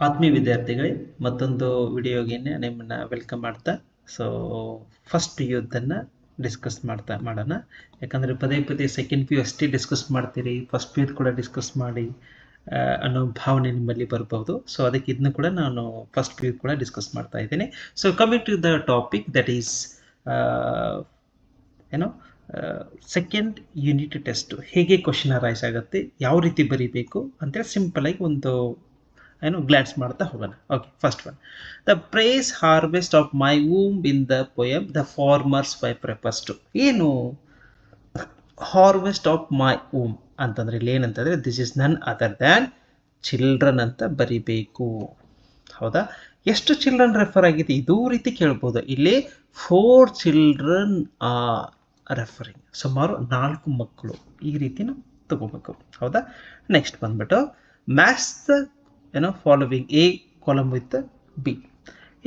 ಆತ್ಮೀಯ ವಿದ್ಯಾರ್ಥಿಗಳೇ, ಮತ್ತೊಂದು ವಿಡಿಯೋಗೆ ನಿಮ್ಮನ್ನು ವೆಲ್ಕಮ್ ಮಾಡ್ತಾ. ಸೊ ಫಸ್ಟ್ ಪಿ ಯುದನ್ನು ಡಿಸ್ಕಸ್ ಮಾಡೋಣ. ಯಾಕಂದರೆ ಪದೇ ಪದೇ ಸೆಕೆಂಡ್ ಪಿ ಯು ಅಷ್ಟೇ ಡಿಸ್ಕಸ್ ಮಾಡ್ತೀರಿ, ಫಸ್ಟ್ ಪಿ ಯುದು ಕೂಡ ಡಿಸ್ಕಸ್ ಮಾಡಿ ಅನ್ನೋ ಭಾವನೆ ನಿಮ್ಮಲ್ಲಿ ಬರ್ಬೋದು. ಸೊ ಅದಕ್ಕೆ ಇದನ್ನು ಕೂಡ ನಾನು ಫಸ್ಟ್ ಪಿ ಯು ಕೂಡ ಡಿಸ್ಕಸ್ ಮಾಡ್ತಾ ಇದ್ದೀನಿ. So coming to the topic that is second unit test ಹೇಗೆ ಕ್ವಶನ್ ಅರೈಸ್ ಆಗುತ್ತೆ, ಯಾವ ರೀತಿ ಬರೀಬೇಕು ಅಂತೇಳಿ ಸಿಂಪಲಾಗಿ ಒಂದು ಗ್ಲಾನ್ಸ್ ಮಾಡ್ತಾ ಹೋಗೋಣ. Okay, first one, the praise harvest of my womb in the poem the farmers by ಪ್ರೆಪರ್ಸ್ ಟು. ಏನು ಹಾರ್ವೆಸ್ಟ್ ಆಫ್ ಮೈ ವೂಮ್ ಅಂತಂದ್ರೆ ಇಲ್ಲಿ ಏನಂತಂದ್ರೆ this is none other than children ಅಂತ ಬರಿಬೇಕು. ಹೌದಾ? ಎಷ್ಟು ಚಿಲ್ಡ್ರನ್ ರೆಫರ್ ಆಗಿದೆ ಇದೂ ರೀತಿ ಕೇಳ್ಬೋದು. ಇಲ್ಲಿ 4 ಚಿಲ್ಡ್ರನ್ ಆರ್ ರೆಫರಿಂಗ್, ಸುಮಾರು 4 ಮಕ್ಕಳು, ಈ ರೀತಿ ನಾವು ತಗೋಬೇಕು. ಹೌದಾ? ನೆಕ್ಸ್ಟ್ ಬಂದ್ಬಿಟ್ಟು match the following A column with B.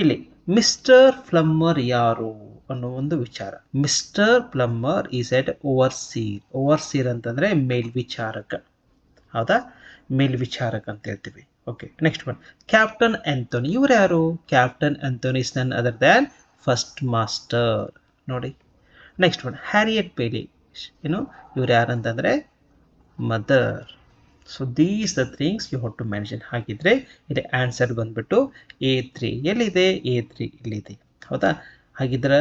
ಇಲ್ಲಿ ಮಿಸ್ಟರ್ ಪ್ಲಮ್ಮರ್ ಯಾರು ಅನ್ನೋ ಒಂದು ವಿಚಾರ. Mister Plummer is an overseer. Overseer ಅಂತಂದ್ರೆ ಮೇಲ್ವಿಚಾರಕ. ಹೌದಾ? ಮೇಲ್ವಿಚಾರಕ ಅಂತ ಹೇಳ್ತೀವಿ. Okay, next one, captain Anthony. ಇವ್ರು ಯಾರು? Captain Anthony is none other than first master. ನೋಡಿ. Next one, Harriet Bailey. ಇವ್ರು ಯಾರಂತಂದ್ರೆ mother. So these the things you have to mention. ಹಾಗಿದ್ರೆ ಇಲ್ಲಿ ಆನ್ಸರ್ ಬಂದ್ಬಿಟ್ಟು A3. ಎಲ್ಲಿದೆ? A3 ಇಲ್ಲಿದೆ. ಹೌದಾ? ಹಾಗಿದ್ರೆ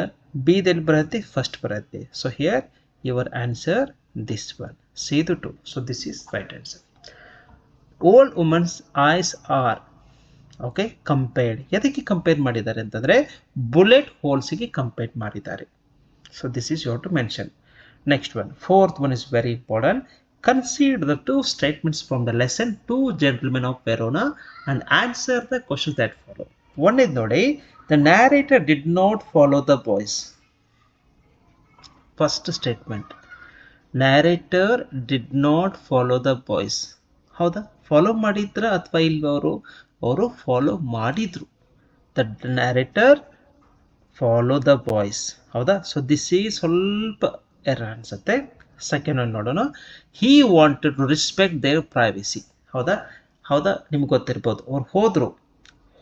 ಬಿದಲ್ಲಿ ಬರುತ್ತೆ, ಫಸ್ಟ್ ಬರುತ್ತೆ. So here your answer this one, C2 2. So this is right answer. Old woman's eyes are okay compared. ಎದಕ್ಕೆ ಕಂಪೇರ್ ಮಾಡಿದ್ದಾರೆ ಅಂತಂದ್ರೆ ಬುಲೆಟ್ ಹೋಲ್ಸ್ಗೆ ಕಂಪೇರ್ ಮಾಡಿದ್ದಾರೆ. So this is you have to mention. Next one, fourth one is very important. Consider the 2 statements from the lesson 2 Gentlemen of Verona and answer the questions that follow. One is ನೋಡಿ, the narrator did not follow the boys. First statement, narrator did not follow the boys. ಹೌದಾ? Follow ಮಾಡಿದ್ರ ಅಥವಾ ಇಲ್ವ? ಅವರು follow ಮಾಡಿದ್ರು. The narrator follow the boys. ಹೌದಾ? So this is ಸ್ವಲ್ಪ error ಅನ್ಸುತ್ತೆ. ಸೆಕೆಂಡ್ ಒನ್ ನೋಡೋಣ. He wanted to respect their privacy. ಹೌದಾ? ಹೌದಾ? ನಿಮ್ಗೆ ಗೊತ್ತಿರ್ಬೋದು. ಅವ್ರು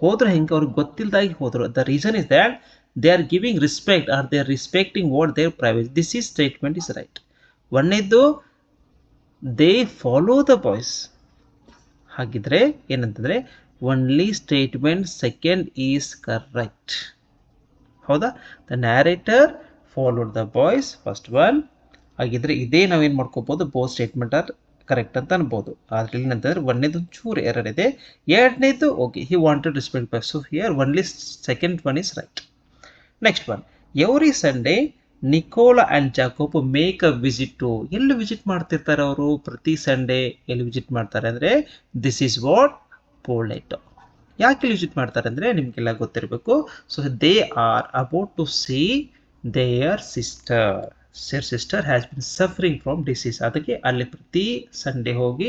ಹೋದ್ರು ಹೆಂಗೆ? ಅವ್ರಿಗೆ ಗೊತ್ತಿಲ್ದಾಗಿ ಹೋದ್ರು. The reason is that they are giving respect or they are respecting what their privacy. This is statement is right. ಒಂದೇದ್ದು ದೇ ಫಾಲೋ ದ ಬಾಯ್ಸ್. ಹಾಗಿದ್ರೆ ಏನಂತಂದ್ರೆ only statement second is correct. ಹೌದಾ? The narrator followed the boys, first one. ಹಾಗಿದ್ರೆ ಇದೇ ನಾವೇನು ಮಾಡ್ಕೋಬೋದು, both statement are correct ಅಂತ ಅನ್ಬೋದು. ಆದ್ರೆ ಇಲ್ಲಿ ಅಂತಂದ್ರೆ ಒಂದೇದು ಚೂರು ಎರರ್ ಇದೆ, ಎರಡನೇದು okay he wanted respect by. So here only second one is right. Next one, every Sunday Nicola and Jacob make a visit to. ಎಲ್ಲಿ ವಿಸಿಟ್ ಮಾಡ್ತಿರ್ತಾರೆ ಅವರು? ಪ್ರತಿ ಸಂಡೇ ಎಲ್ಲಿ ವಿಸಿಟ್ ಮಾಡ್ತಾರೆ ಅಂದರೆ ದಿಸ್ ಈಸ್ ವಾಟ್ ಪೋಲೆಟ್. ಯಾಕೆ ವಿಸಿಟ್ ಮಾಡ್ತಾರೆ ಅಂದರೆ ನಿಮಗೆಲ್ಲ ಗೊತ್ತಿರಬೇಕು. So they are about to see their sister. Sister has been suffering from disease. ಅದಕ್ಕೆ ಅಲ್ಲಿ ಪ್ರತಿ ಸಂಡೇ ಹೋಗಿ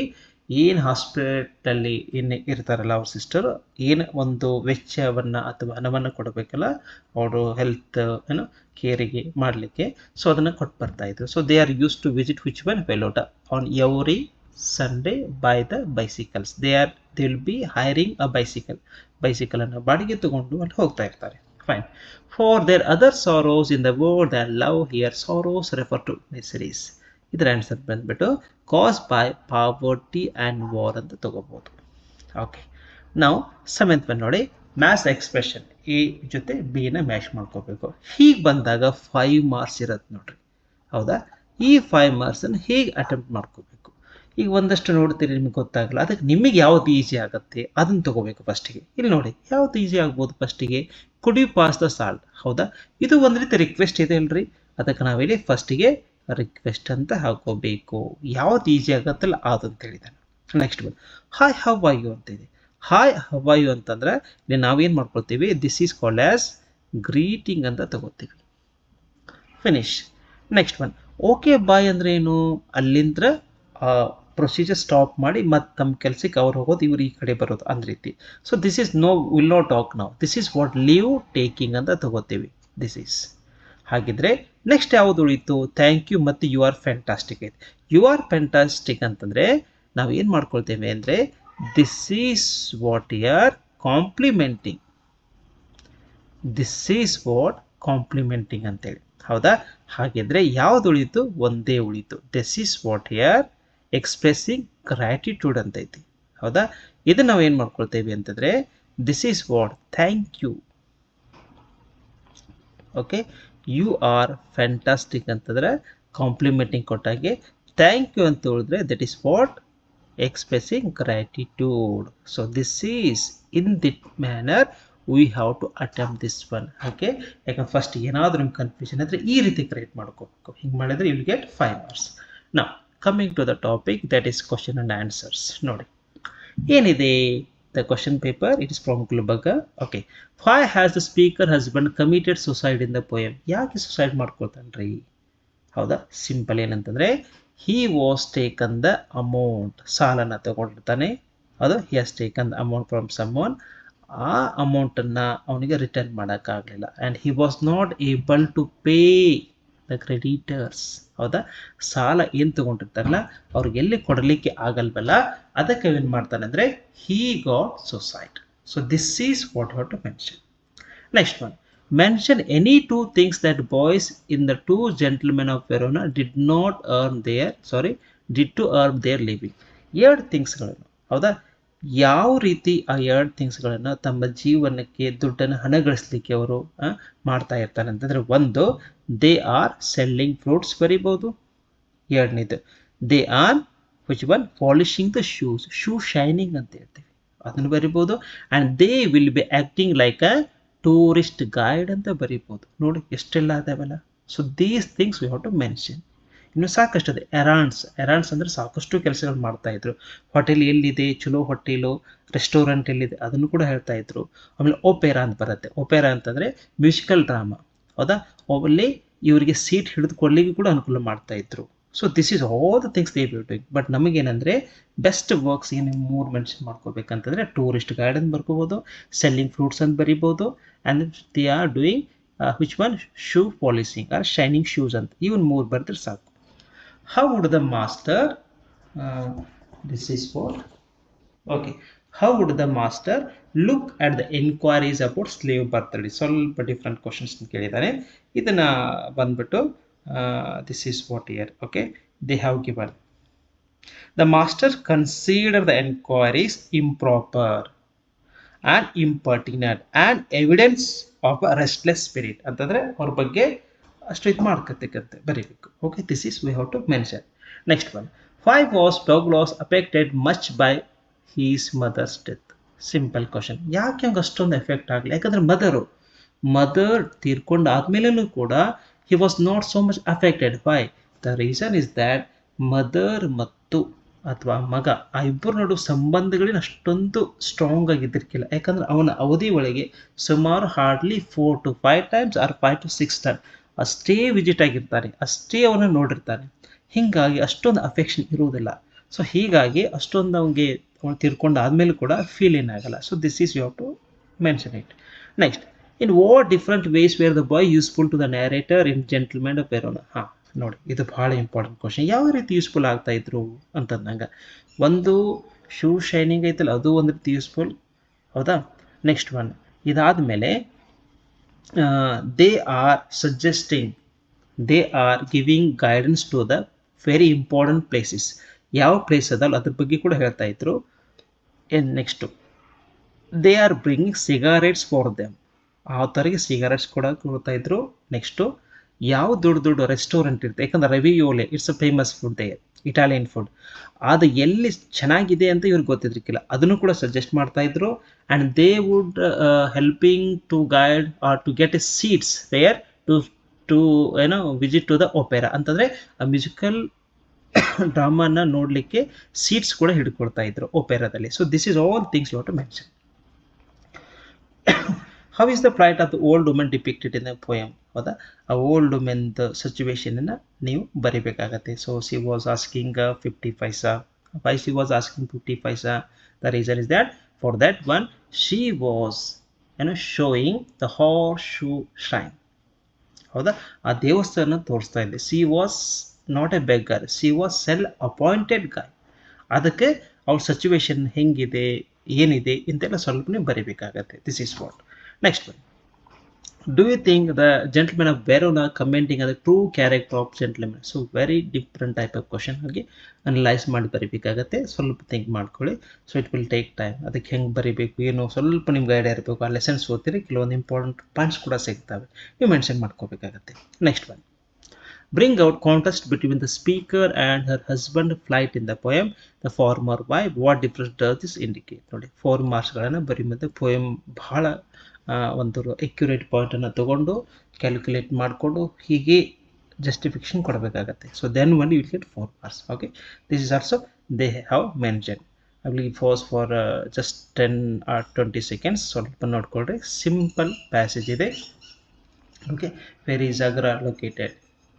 ಏನು ಹಾಸ್ಪಿಟಲ್ಲಿ ಏನು ಇರ್ತಾರಲ್ಲ ಅವ್ರ ಸಿಸ್ಟರ್, ಏನು ಒಂದು ವೆಚ್ಚವನ್ನು ಅಥವಾ ಹಣವನ್ನು ಕೊಡಬೇಕಲ್ಲ ಅವರು ಹೆಲ್ತ್ ಕೇರಿಗೆ ಮಾಡಲಿಕ್ಕೆ, ಸೊ ಅದನ್ನು ಕೊಟ್ಟು ಬರ್ತಾ ಇದ್ರು. So they are used to visit which one? ವೆಲೋಟಾ on every Sunday by the bicycles. They will be hiring a ಬೈಸಿಕಲನ್ನು ಬಾಡಿಗೆ ತಗೊಂಡು ಅಲ್ಲಿ ಹೋಗ್ತಾ ಇರ್ತಾರೆ. Fine. For their other sorrows in the world and love, here sorrows refer to miseries. ಇದರ answer ಬಂದ್ಬಿಟ್ಟು cause by poverty and war ಅಂತ ತಗೋಬಹುದು. ಓಕೆ, ನಾವು ಸೆವೆಂತ್ ಒನ್ ನೋಡಿ, ಮ್ಯಾಥ್ಸ್ ಎಕ್ಸ್ಪ್ರೆಷನ್ ಎ ಜೊತೆ ಬಿ ನ ಮ್ಯಾಚ್ ಮಾಡ್ಕೋಬೇಕು. ಹೀಗೆ ಬಂದಾಗ 5 ಮಾರ್ಕ್ಸ್ ಇರುತ್ತೆ ನೋಡ್ರಿ. ಹೌದಾ? ಈ 5 ಮಾರ್ಕ್ಸನ್ನು ಹೇಗೆ ಅಟೆಂಪ್ಟ್ ಮಾಡ್ಕೋಬೇಕು? ಈಗ ಒಂದಷ್ಟು ನೋಡ್ತೀರಿ, ನಿಮ್ಗೆ ಗೊತ್ತಾಗಲ್ಲ. ಅದಕ್ಕೆ ನಿಮಗೆ ಯಾವ್ದು ಈಸಿ ಆಗುತ್ತೆ ಅದನ್ನು ತಗೋಬೇಕು ಫಸ್ಟಿಗೆ. ಇಲ್ಲಿ ನೋಡಿ, ಯಾವ್ದು ಈಸಿ ಆಗ್ಬೋದು ಫಸ್ಟಿಗೆ? Could you pass the salt. ಹೌದಾ? ಇದು ಒಂದು ರೀತಿ ರಿಕ್ವೆಸ್ಟ್ ಇದೆ ಅಲ್ರಿ, ಅದಕ್ಕೆ ನಾವಿಲ್ಲಿ ಫಸ್ಟಿಗೆ ರಿಕ್ವೆಸ್ಟ್ ಅಂತ ಹಾಕೋಬೇಕು. ಯಾವ್ದು ಈಸಿ ಆಗುತ್ತಲ್ಲ ಅದು ಅಂತ ಹೇಳಿದ್ದಾನೆ. ನೆಕ್ಸ್ಟ್ ಬಂದು ಹಾಯ್ ಹವ್ ಆರ್ ಯು ಅಂತ ಇದೆ. ಹಾಯ್ ಹವ್ ಆರ್ ಯು ಅಂತಂದ್ರೆ ನಾವೇನು ಮಾಡ್ಕೊಳ್ತೀವಿ? This is called as greeting ಅಂತ ತಗೋತೀವಿ. Finish. Next one, okay boy ಅಂದ್ರೆ ಏನು? ಅಲ್ಲಿಂದ ಪ್ರೊಸೀಜರ್ ಸ್ಟಾಪ್ ಮಾಡಿ ಮತ್ತೆ ತಮ್ಮ ಕೆಲಸಕ್ಕೆ ಅವ್ರು ಹೋಗೋದು, ಇವ್ರು ಈ ಕಡೆ ಬರೋದು ಅಂದ ರೀತಿ. So this is no will not talk ನಾವು. This is what leave taking ಅಂತ ತಗೋತೀವಿ. This is. ಹಾಗಿದ್ರೆ ನೆಕ್ಸ್ಟ್ ಯಾವುದು ಉಳಿತು? ಥ್ಯಾಂಕ್ ಯು ಮತ್ತು ಯು ಆರ್ ಫ್ಯಾಂಟಾಸ್ಟಿಕ್ ಐತೆ. ಯು ಆರ್ ಫ್ಯಾಂಟಾಸ್ಟಿಕ್ ಅಂತಂದರೆ ನಾವು ಏನು ಮಾಡ್ಕೊಳ್ತೇವೆ ಅಂದರೆ this is what you're complimenting. This is what complimenting ಅಂತೇಳಿ. ಹೌದಾ? ಹಾಗಿದ್ರೆ ಯಾವ್ದು ಉಳಿತು? ಒಂದೇ ಉಳಿತು. This is what here expressing gratitude ಅಂತ ಐತಿ. ಹೌದಾ? ಇದು ನಾವು ಏನು ಮಾಡ್ಕೊಳ್ತೇವೆ ಅಂತಂದರೆ this is what thank you. Okay, you are fantastic ಅಂತಂದ್ರೆ ಕಾಂಪ್ಲಿಮೆಂಟಿಂಗ್ ಕೊಟ್ಟಾಗೆ, ಥ್ಯಾಂಕ್ ಯು ಅಂತ ಹೇಳಿದ್ರೆ that is what expressing gratitude. So this is in that manner we have to attempt this one. Okay, ಯಾಕಂದ್ರೆ ಫಸ್ಟ್ ಏನಾದರೂ ನಿಮ್ಮ confusion ಅಂದರೆ ಈ ರೀತಿ ಕ್ರಿಯೇಟ್ ಮಾಡ್ಕೋಬೇಕು. ಹಿಂಗೆ ಮಾಡಿದ್ರೆ you will get 5 marks. Now coming to the topic that is question and answers. ನೋಡಿ ಏನಿದೆ the question paper. It is from Gulbarga. Okay, why has the speaker husband committed suicide in the poem? ಯಾಕೆ suicide ಮಾಡ್ಕೊಳ್ತಾನ್ರಿ? ಹೌದಾ? Simple ಏನಂತಂದರೆ he was taken the amount, ಸಾಲನ ತಗೊಂಡಿರ್ತಾನೆ. ಅದು he has taken the amount from someone. ಆ ಅಮೌಂಟನ್ನು ಅವನಿಗೆ return ಮಾಡೋಕ್ಕಾಗಲಿಲ್ಲ and he was not able to pay the creditors. ಹೌದಾ? ಸಾಲ ಏನು ತಗೊಂಡಿರ್ತಾರಲ್ಲ ಅವ್ರಿಗೆ ಎಲ್ಲಿ ಕೊಡಲಿಕ್ಕೆ ಆಗಲ್ವಲ್ಲ, ಅದಕ್ಕೆ ಏನು ಮಾಡ್ತಾನೆ ಅಂದರೆ he got suicide. So this is what you have to mention. Next one. Mention any two things that boys in the Two Gentlemen of Verona did to earn their living. ಎರಡು ಥಿಂಗ್ಸ್ಗಳನ್ನು. ಹೌದಾ? ಯಾವ ರೀತಿ ಆ ಎರಡು ಥಿಂಗ್ಸ್ಗಳನ್ನು ತಮ್ಮ ಜೀವನಕ್ಕೆ ದುಡ್ಡನ್ನು ಹಣಗಳಿಸಲಿಕ್ಕೆ ಅವರು ಮಾಡ್ತಾ ಇರ್ತಾರೆ ಅಂತಂದರೆ, ಒಂದು ದೇ ಆರ್ ಸೆಲ್ಲಿಂಗ್ ಫ್ರೂಟ್ಸ್ ಬರಿಬೋದು. ಎರಡನೇದು they are which one polishing the shoes, shoe shining ಅಂತ ಹೇಳ್ತೀವಿ, ಅದನ್ನು ಬರಿಬೋದು. And they will be acting like a tourist guide ಅಂತ ಬರೀಬೋದು. ನೋಡಿ ಎಷ್ಟೆಲ್ಲ ಅದಾವಲ್ಲ. So these things we have to mention. ಇನ್ನು ಸಾಕಷ್ಟು ಇದೆ. ಎರಾನ್ಸ್ ಅಂದರೆ ಸಾಕಷ್ಟು ಕೆಲಸಗಳು ಮಾಡ್ತಾಯಿದ್ರು. ಹೋಟೆಲ್ ಎಲ್ಲಿದೆ, ಚಲೋ ಹೋಟೆಲು, ರೆಸ್ಟೋರೆಂಟ್ ಎಲ್ಲಿದೆ ಅದನ್ನು ಕೂಡ ಹೇಳ್ತಾ ಇದ್ರು. ಆಮೇಲೆ ಓಪೆರಾ ಅಂತ ಬರುತ್ತೆ. ಓಪೆರಾ ಅಂತಂದರೆ ಮ್ಯೂಸಿಕಲ್ ಡ್ರಾಮಾ. ಹೌದಾ? ಅಲ್ಲಿ ಇವರಿಗೆ ಸೀಟ್ ಹಿಡಿದುಕೊಳ್ಳಿಕ್ಕೆ ಕೂಡ ಅನುಕೂಲ ಮಾಡ್ತಾಯಿದ್ರು. So this is all the things they be doing. But ನಮಗೇನೆಂದರೆ ಬೆಸ್ಟ್ ವರ್ಕ್ಸ್ ಏನು ಮೂರು ಮೆನ್ಷನ್ ಮಾಡ್ಕೋಬೇಕಂತಂದರೆ ಟೂರಿಸ್ಟ್ ಗೈಡ್ ಅಂತ ಬರ್ಕೋಬೋದು, ಸೆಲ್ಲಿಂಗ್ ಫ್ರೂಟ್ಸ್ ಅಂತ ಬರಿಬೋದು, and they are doing which one shoe polishing or shining shoes ಅಂತ. ಇವನ್ ಮೂರು ಬರೆದ್ರೆ ಸಾಕು. How would the master this is what okay how would the master look at the enquiries about slave birthday? ಸ್ವಲ್ಪ different questions ಕೇಳಿದ್ದಾರೆ. ಇದನ್ನು ಬಂದ್ಬಿಟ್ಟು this is what here. Okay, they have given the master consider the enquiries improper and impertinent and evidence of a restless spirit ಅಂತಂದ್ರೆ ಅವ್ರ ಬಗ್ಗೆ ಅಷ್ಟು ಇದು ಮಾಡ್ಕತ್ತಕ್ಕಂತೆ ಬರೀಬೇಕು. Okay, this is we have to mention. Next one. Why was Douglas affected much by his mother's death? Simple question. ಯಾಕೆ ಹಂಗೆ ಅಷ್ಟೊಂದು effect ಆಗಲಿ? ಯಾಕಂದ್ರೆ ಮದರ್ ತೀರ್ಕೊಂಡು ಆದ್ಮೇಲೂ ಕೂಡ he was not so much affected. Why? The reason is that mother ಮತ್ತು ಅಥವಾ ಮಗ ಆ ಇಬ್ಬರು ನಡುವ ಸಂಬಂಧಗಳೇನು ಅಷ್ಟೊಂದು ಸ್ಟ್ರಾಂಗ್ ಆಗಿದ್ದಿರ್ಕಿಲ್ಲ. ಯಾಕಂದ್ರೆ ಅವನ ಅವಧಿ ಒಳಗೆ ಸುಮಾರು hardly 4 to 5 times or 5 to 6 times ಅಷ್ಟೇ ವಿಸಿಟ್ ಆಗಿರ್ತಾನೆ, ಅಷ್ಟೇ ಅವನ್ನ ನೋಡಿರ್ತಾನೆ. ಹೀಗಾಗಿ ಅಷ್ಟೊಂದು ಅಫೆಕ್ಷನ್ ಇರುವುದಿಲ್ಲ. ಸೊ ಹೀಗಾಗಿ ಅಷ್ಟೊಂದು ಅವನಿಗೆ ಅವನು ತೀರ್ಕೊಂಡು ಆದಮೇಲೆ ಕೂಡ ಫೀಲ್ ಏನಾಗಲ್ಲ. So this is you have to mention it. Next. In what different ways were the boy useful to the narrator in Gentlemen of Verona? ನೋಡಿ, ಇದು ಭಾಳ ಇಂಪಾರ್ಟೆಂಟ್ ಕ್ವಶನ್. ಯಾವ ರೀತಿ ಯೂಸ್ಫುಲ್ ಆಗ್ತಾ ಇದ್ರು ಅಂತಂದಂಗೆ, ಒಂದು ಶೂ ಶೈನಿಂಗ್ ಐತಲ್ಲ ಅದು ಒಂದು ರೀತಿ ಯೂಸ್ಫುಲ್. ಹೌದಾ? ನೆಕ್ಸ್ಟ್ ಒನ್, ಇದಾದಮೇಲೆ they are giving guidance to the very important places. ಯಾವ ಪ್ಲೇಸ್ ಅದಲ್ಲ ಅದ್ರ ಬಗ್ಗೆ ಕೂಡ ಹೇಳ್ತಾ ಇದ್ರು. Next they are bringing cigarettes for them. ಆ ಥರಿಗೆ ಸಿಗಾರೆಟ್ಸ್ ಕೂಡ ಕೊಡ್ತಾ ಇದ್ರು. ನೆಕ್ಸ್ಟು ಯಾವ ದೊಡ್ಡ ರೆಸ್ಟೋರೆಂಟ್ ಇರುತ್ತೆ, ಯಾಕಂದ್ರೆ ravioli it's a famous food they, Italian food. ಅದು ಎಲ್ಲಿ ಚೆನ್ನಾಗಿದೆ ಅಂತ ಇವ್ರಿಗೆ ಗೊತ್ತಿದ್ರಿಕ್ಕಿಲ್ಲ, ಅದನ್ನು ಕೂಡ ಸಜೆಸ್ಟ್ ಮಾಡ್ತಾ ಇದ್ರು. And they would helping to guide or to get a seats where to visit to the opera ಅಂತಂದರೆ ಆ ಮ್ಯೂಸಿಕಲ್ ಡ್ರಾಮಾನ ನೋಡಲಿಕ್ಕೆ ಸೀಟ್ಸ್ ಕೂಡ ಹಿಡ್ಕೊಳ್ತಾ ಇದ್ರು ಒಪೆರಾದಲ್ಲಿ. So this is all things you have to mention. How is the plight of the old woman depicted in the poem? ಹೌದಾ? ಆ ಓಲ್ಡ್ ವುಮೆನ್ದು ಸಿಚುವೇಶನನ್ನು ನೀವು ಬರಿಬೇಕಾಗತ್ತೆ. So she was asking 50 paisa. Why she was asking 50 paisa? The reason is that for that one she was showing the horseshoe shrine. ಹೌದಾ? ಆ ದೇವಸ್ಥಾನ ತೋರಿಸ್ತಾ ಇದೆ. she was not a beggar, she was self appointed guy. ಅದಕ್ಕೆ ಅವ್ರ situation ಹೆಂಗಿದೆ, ಏನಿದೆ ಇಂತೆಲ್ಲ ಸ್ವಲ್ಪನೇ ಬರೀಬೇಕಾಗತ್ತೆ. This is what. Next one, do you think the gentleman of Verona commenting on the true character of gentleman? So very different type of question. ಹಾಗೆ analyse ಮಾಡಿ ಬರೀಬೇಕಾಗತ್ತೆ. ಸ್ವಲ್ಪ ಥಿಂಕ್ ಮಾಡ್ಕೊಳ್ಳಿ. So it will take time. ಅದಕ್ಕೆ ಹೆಂಗೆ ಬರೀಬೇಕು ಏನು ಸ್ವಲ್ಪ ನಿಮ್ಗೆ ಐಡಿಯಾ ಇರಬೇಕು. ಆ ಲೆಸನ್ಸ್ ಓದ್ತೀರಿ, ಕೆಲವೊಂದು ಇಂಪಾರ್ಟೆಂಟ್ ಪಾಯಿಂಟ್ಸ್ ಕೂಡ ಸಿಗ್ತವೆ, ನೀವು ಮೆನ್ಷನ್ ಮಾಡ್ಕೋಬೇಕಾಗತ್ತೆ. Next one, bring out contrast between the speaker and her husband flight in the poem. The former wife, what difference does this indicate? ನೋಡಿ 4 ಮಾರ್ಕ್ಸ್ಗಳನ್ನು ಬರೀ ಮತ್ತೆ ಪೋಯಮ್ ಬಹಳ ಒಂದು ಎಕ್ಯುರೇಟ್ ಪಾಯಿಂಟನ್ನು ತಗೊಂಡು ಕ್ಯಾಲ್ಕುಲೇಟ್ ಮಾಡಿಕೊಂಡು ಹೀಗೆ ಜಸ್ಟಿಫಿಕೇಶನ್ ಕೊಡಬೇಕಾಗತ್ತೆ. So then one you will get 4 marks. Okay, this is also they have mention. I will pause for just 10 or 20 seconds. ಸ್ವಲ್ಪ ನೋಡ್ಕೊಳ್ರಿ, ಸಿಂಪಲ್ ಪ್ಯಾಸೇಜ್ ಇದೆ. Okay, where is Agra located?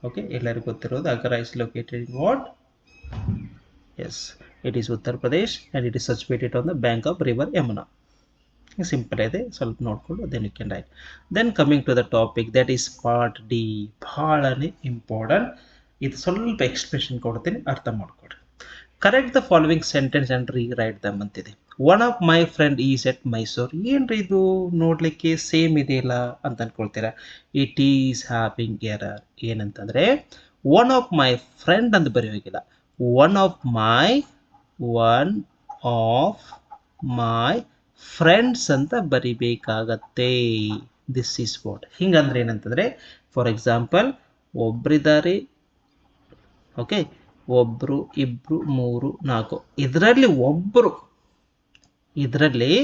Okay, ಎಲ್ಲರಿಗೂ ಗೊತ್ತಿರೋದು Agra is located in what? Yes, it is Uttar Pradesh and it is situated on the bank of river Yamuna. Simple ಇದೆ, ಸ್ವಲ್ಪ ನೋಡ್ಕೊಂಡು then you can write. Then coming to the topic, that is part D. ಬಹಳನೇ important ಇದು. ಸ್ವಲ್ಪ expression ಕೊಡ್ತೀನಿ, ಅರ್ಥ ಮಾಡ್ಕೊಡ್ರಿ. Correct the following sentence and rewrite them ಅಂತಿದೆ. One of my friend is at Mysuru. ಏನ್ರಿ ಇದು ನೋಡ್ಲಿಕ್ಕೆ ಸೇಮ್ ಇದೆಯಲ್ಲ ಅಂತ ಅನ್ಕೊಳ್ತೀರಾ? It is having error. ಏನಂತಂದ್ರೆ ಒನ್ ಆಫ್ ಮೈ ಫ್ರೆಂಡ್ ಅಂತ ಬರೆಯೋಗಿಲ್ಲ, ಒನ್ ಆಫ್ ಮೈ ಫ್ರೆಂಡ್ಸ್ ಅಂತ ಬರಿಬೇಕಾಗತ್ತೆ. This is what. ಹಿಂಗಂದ್ರೆ ಏನಂತಂದ್ರೆ, ಫಾರ್ ಎಕ್ಸಾಂಪಲ್ ಒಬ್ಬರಿದ್ದಾರೆ, ಓಕೆ, ಒಬ್ರು, ಇಬ್ರು, 3, 4, ಇದರಲ್ಲಿ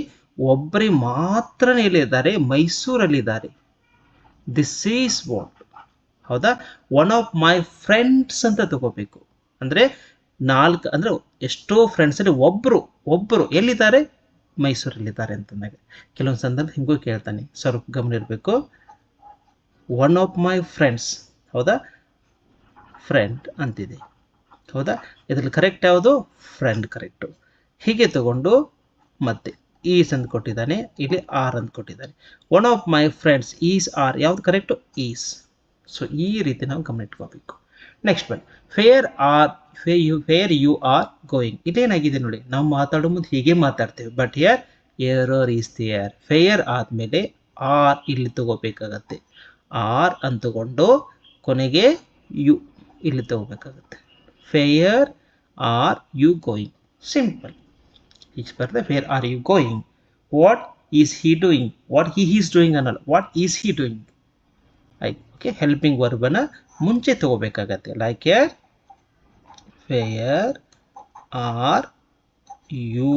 ಒಬ್ಬರಿ ಮಾತ್ರ ಇಲ್ಲಿದ್ದಾರೆ, ಮೈಸೂರಲ್ಲಿದ್ದಾರೆ. This is what. ಹೌದಾ? ಒನ್ ಆಫ್ ಮೈ ಫ್ರೆಂಡ್ಸ್ ಅಂತ ತಗೋಬೇಕು. ಅಂದ್ರೆ 4 ಅಂದ್ರೆ ಎಷ್ಟೋ ಫ್ರೆಂಡ್ಸ್ ಅಲ್ಲಿ ಒಬ್ಬರು ಎಲ್ಲಿದ್ದಾರೆ? ಮೈಸೂರಲ್ಲಿದ್ದಾರೆ ಅಂತಂದಾಗ. ಕೆಲವೊಂದು ಸಂದರ್ಭ ಹಿಂಗೂ ಕೇಳ್ತಾನೆ, ಸ್ವಲ್ಪ ಗಮನ ಇರಬೇಕು. ಒನ್ ಆಫ್ ಮೈ ಫ್ರೆಂಡ್ಸ್, ಹೌದಾ? ಫ್ರೆಂಡ್ ಅಂತಿದೆ, ಹೌದಾ? ಇದ್ರಲ್ಲಿ ಕರೆಕ್ಟ್ ಯಾವುದು? Friend correct. ಹೀಗೆ ತಗೊಂಡು ಮತ್ತೆ ಈಸ್ ಅಂತ ಕೊಟ್ಟಿದ್ದಾನೆ, ಇಲ್ಲಿ ಆರ್ ಅಂತ ಕೊಟ್ಟಿದ್ದಾನೆ. One of my friends is are, ಯಾವ್ದು ಕರೆಕ್ಟು? ಈಸ್. ಸೊ ಈ ರೀತಿ ನಾವು ಗಮನ ಇಟ್ಕೋಬೇಕು. Next one, where you are going. ಇದೇನಾಗಿದೆ ನೋಡಿ, ನಾವು ಮಾತಾಡೋ ಮುಂದೆ ಹೀಗೆ ಮಾತಾಡ್ತೇವೆ, but here error is there. Where ಆದಮೇಲೆ ಆರ್ ಇಲ್ಲಿ ತಗೋಬೇಕಾಗತ್ತೆ. ಆರ್ ಅಂತ ತಗೊಂಡು ಕೊನೆಗೆ ಯು ಇಲ್ಲಿ ತಗೋಬೇಕಾಗತ್ತೆ. Where are you going. Simple. ಈಗ ಬರ್ತದೆ, where are you going. What is he doing? What he is doing ಅನ್ನಲ್ಲ, ವಾಟ್ ಈಸ್ ಹಿ ಡೂಯಿಂಗ್. ಆಯ್ತು. ಓಕೆ, ಹೆಲ್ಪಿಂಗ್ ವರ್ಬನ್ನು ಮುಂಚೆ ತಗೋಬೇಕಾಗತ್ತೆ. Like yeah where are you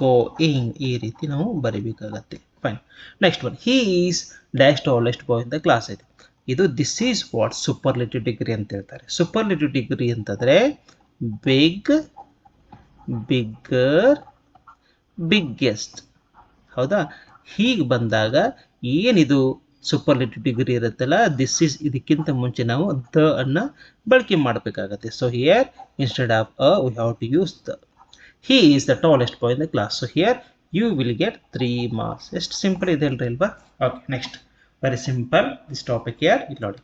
going, ಈ ರೀತಿ ನಾವು ಬರೀಬೇಕಾಗತ್ತೆ. Fine. Next one, he is dash tallest boy in the class ಇದೆ. ಇದು this is what superlative degree ಅಂತ ಹೇಳ್ತಾರೆ. ಸೂಪರ್ಲೇಟಿವ್ ಡಿಗ್ರಿ ಅಂತಂದರೆ ಬಿಗ್, ಬಿಗ್ಗರ್, ಬಿಗ್ಗೆಸ್ಟ್. ಹೌದಾ? ಹೀಗೆ ಬಂದಾಗ ಏನಿದು ಸೂಪರ್ಲೇಟಿವ್ ಡಿಗ್ರಿ ಇರುತ್ತಲ್ಲ, ದಿಸ್ ಈಸ್, ಇದಕ್ಕಿಂತ ಮುಂಚೆ ನಾವು ದ ಅನ್ನು ಬಳಕೆ ಮಾಡಬೇಕಾಗತ್ತೆ. So here instead of we have to use the. He is the tallest boy in the class. So here you will get 3 marks. ಎಷ್ಟು ಸಿಂಪಲ್ ಇದೆ ಅಲ್ರಿ ಅಲ್ವಾ? Okay, next very simple this topic here. ಇಲ್ಲಿ ನೋಡಿ,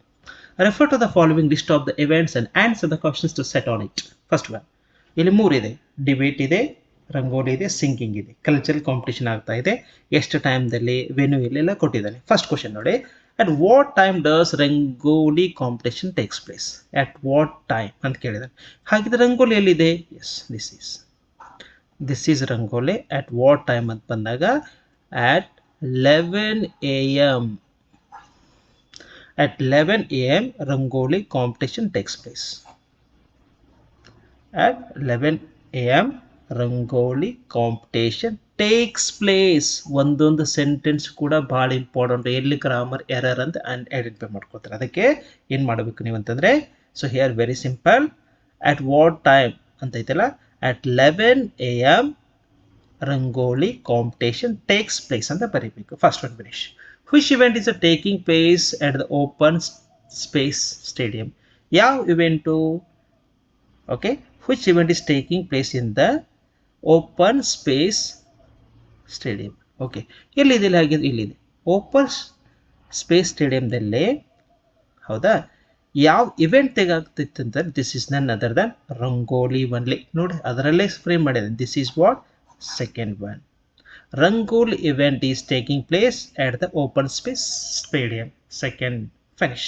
refer to the following list of the events and answer the questions to set on it. First one, ಇಲ್ಲಿ 3 ಇದೆ. Debate ಇದೆ, ರಂಗೋಲಿ ಇದೆ, ಸಿಂಗಿಂಗ್ ಇದೆ. ಕಲ್ಚರಲ್ ಕಾಂಪಿಟೇಷನ್ ಆಗ್ತಾ ಇದೆ. ಎಷ್ಟು ಟೈಮ್ದಲ್ಲಿ, ವೆನ್ಯೂ ಇಲ್ಲೆಲ್ಲ ಕೊಟ್ಟಿದ್ದಾನೆ. ಫಸ್ಟ್ ಕ್ವಶನ್ ನೋಡಿ, at what time does rangoli competition takes place? At what time ಅಂತ ಕೇಳಿದ್ದಾನೆ. ಹಾಗಿದ್ರೆ ರಂಗೋಲಿ ಎಲ್ಲಿದೆ? Yes, this is rangoli. At what time ಅಂತ ಬಂದಾಗ at 11 a.m. At 11 a.m. Rangoli competition takes place. At 11 a.m. Rangoli competition takes place. ಒಂದೊಂದು sentence ಕೂಡ ಭಾಳ ಇಂಪಾರ್ಟೆಂಟ್. ಎಲ್ಲಿ ಗ್ರಾಮರ್ ಎರರ್ ಅಂತ ಐಡೆಂಟಿಫೈ ಮಾಡ್ಕೋತಾರೆ. ಅದಕ್ಕೆ ಏನು ಮಾಡಬೇಕು ನೀವು ಅಂತಂದರೆ, so here very simple, at what time ಅಂತ ಐತಲ್ಲ, at 11 a.m. Rangoli competition takes place ಅಂತ ಬರೀಬೇಕು. First one finish. Which event is taking place at the open space stadium? ಯಾವ event? Okay, which event is taking place in the open space stadium? Okay, ಎಲ್ಲಿದೆ? ಹಾಗೆ ಇಲ್ಲಿದೆ, open space ಸ್ಟೇಡಿಯಂದಲ್ಲಿ. ಹೌದಾ? ಯಾವ event ತೆಗಾಗ್ತಿತ್ತು ಅಂತಂದ್ರೆ, this is none other than rangoli only. ನೋಡಿ, ಅದರಲ್ಲೇ frame ಮಾಡಿದೆ. This is what Second one, Rangoli event is taking place at the open space stadium. Second, finish.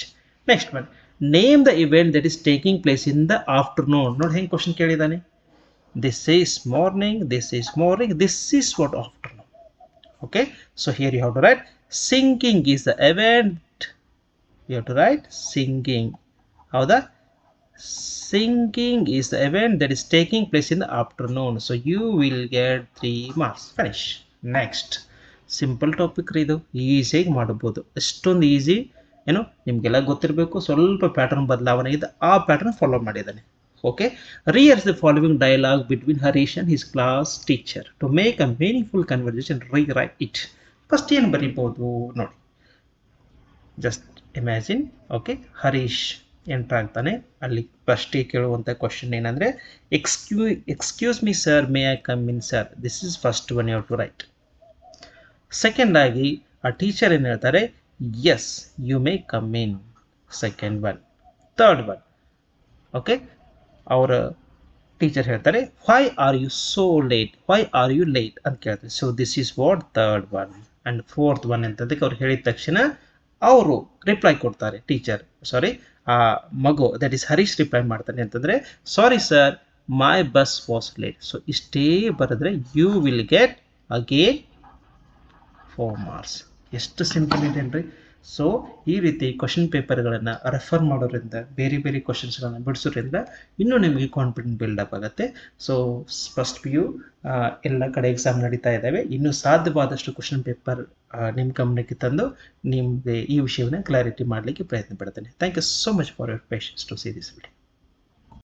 Next one, name the event that is taking place in the afternoon. Not ಹೆಂಗೆ question ಕೇಳಿದಾನೆ. This is morning, this is morning, this is what afternoon. Okay, so here you have to write singing is the event. You have to write singing. How the singing is the event that is taking place in the afternoon. So you will get 3 marks. Finish. Next, simple topic ರೀ, ಇದು ಈಸಿಯಾಗಿ ಮಾಡ್ಬೋದು. ಎಷ್ಟೊಂದು easy, ಏನೋ ನಿಮಗೆಲ್ಲ ಗೊತ್ತಿರಬೇಕು. ಸ್ವಲ್ಪ pattern ಬದಲಾವಣೆ ಇದೆ, ಆ ಪ್ಯಾಟರ್ನ್ ಫಾಲೋ ಮಾಡಿದ್ದಾನೆ. Okay, rehearse the following dialogue between Harish and his class teacher to make a meaningful conversation. Rewrite it. First ಏನು ಬರೀಬೋದು ನೋಡಿ, just imagine. Okay, Harish entry ಆಗ್ತಾನೆ. ಅಲ್ಲಿ ಫಸ್ಟಿಗೆ ಕೇಳುವಂಥ ಕ್ವಶನ್ ಏನಂದರೆ, excuse me sir, may I come in sir. This is first one, you have to write. Second ಆಗಿ ಆ ಟೀಚರ್ ಏನು ಹೇಳ್ತಾರೆ, yes you may come in. Second one. Third one, okay, ಅವರ ಟೀಚರ್ ಹೇಳ್ತಾರೆ, why are you so late, why are you late ಅಂತ ಕೇಳ್ತಾರೆ. So this is what third one. And fourth one ಅಂತಂದಕ್ಕೆ ಅವ್ರು ಹೇಳಿದ ತಕ್ಷಣ ಅವರು ರಿಪ್ಲೈ ಕೊಡ್ತಾರೆ. ಟೀಚರ್, ಸಾರಿ, ಆ ಮಗು ದಟ್ ಈಸ್ ಹರೀಶ್ ರಿಪ್ಲೈ ಮಾಡ್ತಾನೆ ಅಂತಂದರೆ, sorry sir, my bus was late. So ಇಷ್ಟೇ ಬರೆದ್ರೆ you will get again 4 marks. ಎಷ್ಟು ಸಿಂಪಲ್ ಇದೆ ಅಲ್ರಿ. ಸೊ ಈ ರೀತಿ ಕ್ವಶನ್ ಪೇಪರ್ಗಳನ್ನು ರೆಫರ್ ಮಾಡೋದ್ರಿಂದ, ಬೇರೆ ಬೇರೆ ಕ್ವಶನ್ಸ್ಗಳನ್ನು ಬಿಡಿಸೋದ್ರಿಂದ ಇನ್ನೂ ನಿಮಗೆ ಕಾನ್ಫಿಡೆಂಟ್ ಬಿಲ್ಡಪ್ ಆಗುತ್ತೆ. ಸೊ ಫಸ್ಟ್ PU ಎಲ್ಲ ಕಡೆ ಎಕ್ಸಾಮ್ ನಡೀತಾ ಇದ್ದಾವೆ. ಇನ್ನೂ ಸಾಧ್ಯವಾದಷ್ಟು ಕ್ವಶನ್ ಪೇಪರ್ ನಿಮ್ಮ ಗಮನಕ್ಕೆ ತಂದು ನಿಮಗೆ ಈ ವಿಷಯವನ್ನು ಕ್ಲಾರಿಟಿ ಮಾಡಲಿಕ್ಕೆ ಪ್ರಯತ್ನ ಪಡ್ತೇನೆ. Thank you so much for your patience to see this video.